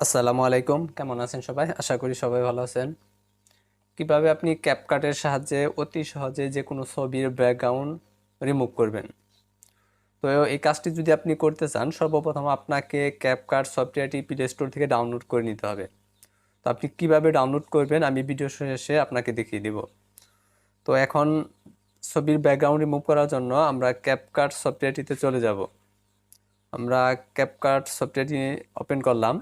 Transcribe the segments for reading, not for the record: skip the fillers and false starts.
আসসালামু আলাইকুম, কেমন আছেন সবাই? আশা করি সবাই ভালো আছেন। কিভাবে আপনি ক্যাপকাটের সাহায্যে অতি সহজে যে কোনো ছবির ব্যাকগ্রাউন্ড রিমুভ করবেন। তো এই কাজটি যদি আপনি করতে চান, সর্বপ্রথম আপনাকে ক্যাপকাট সফটওয়্যারটি প্লে স্টোর থেকে ডাউনলোড করে নিতে হবে। তো আপনি কিভাবে ডাউনলোড করবেন আমি ভিডিও শেষে আপনাকে দেখিয়ে দিব। তো এখন ছবির ব্যাকগ্রাউন্ড রিমুভ করার জন্য আমরা ক্যাপকাট সফটওয়্যারটিতে চলে যাব। আমরা ক্যাপকাট সফটওয়্যারটি ওপেন করলাম,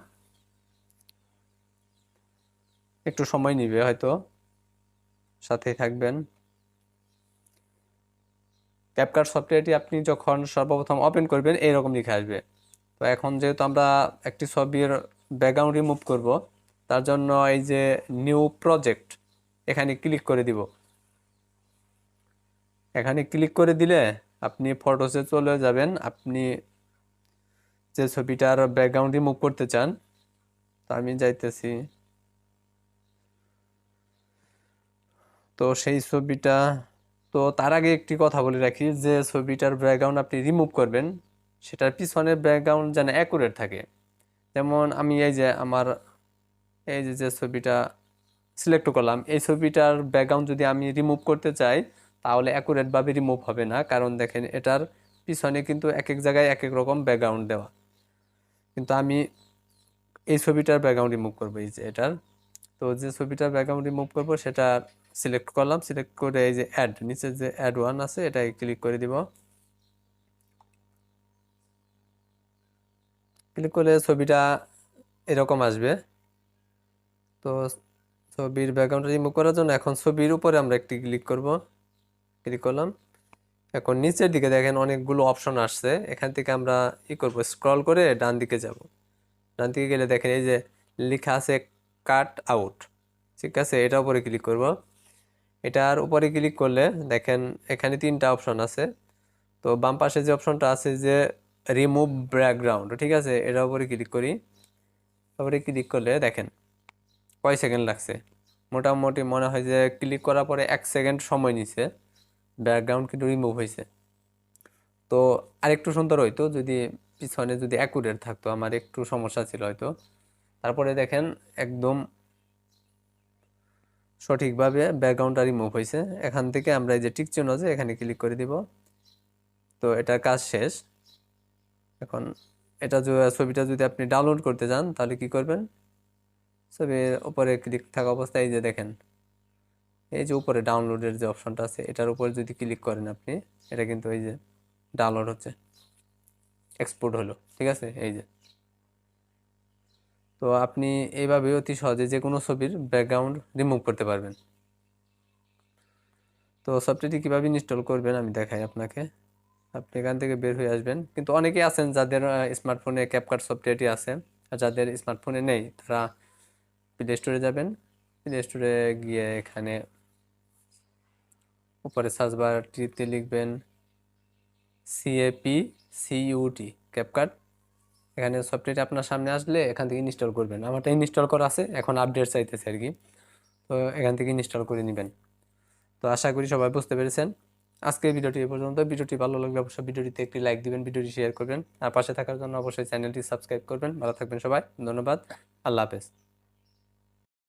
একটু সময় নিবে হয়তো, সাথেই থাকবেন। ক্যাপকাট সফটওয়্যারটি আপনি যখন সর্বপ্রথম ওপেন করবেন এইরকম লিখে আসবে। তো এখন যেহেতু আমরা একটি ছবির ব্যাকগ্রাউন্ড রিমুভ করব, তার জন্য এই যে নিউ প্রজেক্ট এখানে ক্লিক করে দিব। এখানে ক্লিক করে দিলে আপনি ফটোসে চলে যাবেন। আপনি যে ছবিটার ব্যাকগ্রাউন্ড রিমুভ করতে চান, তো আমি যাইতেছি। তো সেই ছবিটা, তো তার আগে একটি কথা বলে রাখি, যে ছবিটার ব্যাকগ্রাউন্ড আপনি রিমুভ করবেন সেটার পিছনের ব্যাকগ্রাউন্ড যেন অ্যাকুরেট থাকে। যেমন আমি এই যে আমার এই যে ছবিটা সিলেক্ট করলাম, এই ছবিটার ব্যাকগ্রাউন্ড যদি আমি রিমুভ করতে চাই তাহলে অ্যাকুরেটভাবে রিমুভ হবে না, কারণ দেখেন এটার পিছনে কিন্তু এক এক জায়গায় এক এক রকম ব্যাকগ্রাউন্ড দেওয়া। কিন্তু আমি এই ছবিটার ব্যাকগ্রাউন্ড রিমুভ করবো, এই যে এটার। তো যে ছবিটার ব্যাকগ্রাউন্ড রিমুভ করবো সেটা সিলেক্ট করলাম, সিলেক্ট করে এই যে অ্যাড, নিচে যে অ্যাড ওয়ান আছে এটাই ক্লিক করে দিব। ক্লিক করলে ছবিটা এরকম আসবে। তো ছবির ব্যাকগ্রাউন্ড রিমুভ করার জন্য এখন ছবির উপরে আমরা একটি ক্লিক করব, ক্লিক করলাম। এখন নিচের দিকে দেখেন অনেকগুলো অপশন আসছে, এখান থেকে আমরা করব, স্ক্রল করে ডান দিকে যাব। ডান দিকে গেলে দেখেন এই যে লেখা আছে কাট আউট, ঠিক আছে, এটার উপরে ক্লিক করব। এটার উপরে ক্লিক করলে দেখেন এখানে তিনটা অপশন আছে। তো বাম পাশে যে অপশনটা আছে যে রিমুভ ব্যাকগ্রাউন্ড, ঠিক আছে, এটার উপরে ক্লিক করি। তারপরে ক্লিক করলে দেখেন কয় সেকেন্ড লাগছে। মোটামুটি মনে হয় যে ক্লিক করার পরে 1 সেকেন্ড সময় নিছে, ব্যাকগ্রাউন্ড কিন্তু রিমুভ হয়েছে। তো আরেকটু সুন্দর হইতো যদি পিছনে যদি অ্যাকুরেট থাকতো, আমার একটু সমস্যা ছিল হয়তো। তারপরে দেখেন একদম সঠিকভাবে ব্যাকগ্রাউন্ডটা রিমুভ হয়েছে। এখান থেকে আমরা এই যে টিক চিহ্ন আছে এখানে ক্লিক করে দিব। তো এটার কাজ শেষ। এখন এটা ছবিটা যদি আপনি ডাউনলোড করতে চান তাহলে কি করবেন, ছবির উপরে ক্লিক থাকা অবস্থায় এই যে দেখেন এই যে উপরে ডাউনলোডের যে অপশনটা আছে এটার উপরে যদি ক্লিক করেন আপনি, এটা কিন্তু এই যে ডাউনলোড হচ্ছে, এক্সপোর্ট হলো, ঠিক আছে, এই যে। তো আপনি এইভাবে অতি সহজে যে কোনো ছবির ব্যাকগ্রাউন্ড রিমুভ করতে পারবেন। তো সফটওয়্যারটি কীভাবে ইনস্টল করবেন আমি দেখাই আপনাকে। আপনি এখান থেকে বের হয়ে আসবেন, কিন্তু অনেকেই আছেন যাদের স্মার্টফোনে ক্যাপকাট সফটওয়্যারটি আছে, আর যাদের স্মার্টফোনে নেই তারা প্লে স্টোরে যাবেন। প্লে স্টোরে গিয়ে এখানে উপরে সার্চ বারটিতে লিখবেন CAPCUT, ক্যাপকাট। এখানে সফটওয়্যারটি আপনার সামনে আসলে এখান থেকে ইনস্টল করবেন। আমারটা ইনস্টল করা আছে, এখন আপডেট চাইতেছে আর কি। তো এখান থেকে ইনস্টল করে নেবেন। তো আশা করি সবাই বুঝতে পেরেছেন। আজকের ভিডিওটি এ পর্যন্ত। ভিডিওটি ভালো লাগলে অবশ্যই ভিডিওটিতে একটি লাইক দিবেন, ভিডিওটি শেয়ার করবেন, আর পাশে থাকার জন্য অবশ্যই চ্যানেলটি সাবস্ক্রাইব করবেন। ভালো থাকবেন সবাই, ধন্যবাদ, আল্লাহ হাফেজ।